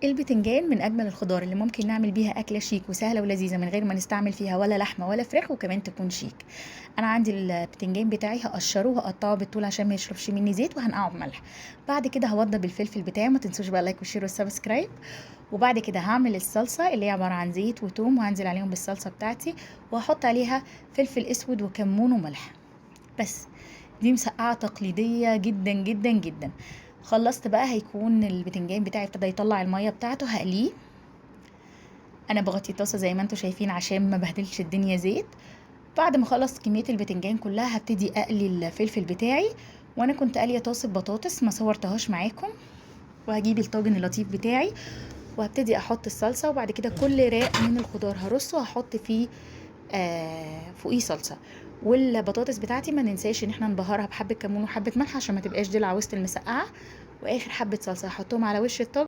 البتنجان من أجمل الخضار اللي ممكن نعمل بيها أكلة شيك وسهلة ولذيذة من غير ما نستعمل فيها ولا لحمة ولا فراخ، وكمان تكون شيك. أنا عندي البتنجان بتاعي هقشره وهقطعه بالطول عشان ما يشربش مني زيت، وهنقعه بملح. بعد كده هوضب الفلفل بتاعي، ما تنسوش بقى لايك وشير والسبسكرايب. وبعد كده هعمل الصلصة اللي هي عبارة عن زيت وتوم، وهنزل عليهم بالصلصة بتاعتي، وهحط عليها فلفل اسود وكمون وملح بس. دي مسقعة تقليدية جدا جدا جدا. خلصت بقى، هيكون البتنجان بتاعي ابتدى يطلع المية بتاعته، هقليه. انا بغطي الطاسة زي ما انتوا شايفين عشان ما بهدلش الدنيا زيت. بعد ما اخلص كمية البتنجان كلها هبتدي اقلي الفلفل بتاعي. وانا كنت قالية طاسة بطاطس ما صورتهاش معاكم. وهجيب الطاجن اللطيف بتاعي، وهبتدي احط الصلصة، وبعد كده كل راق من الخضار هرصه وهحط فيه فوقيه صلصة. والبطاطس بتاعتي ما ننساش ان احنا نبهرها بحبة كمون وحبة ملح عشان ما تبقاش دلع وسط المسقعة. واخر حبة صلصة هحطهم على وش الطاجن.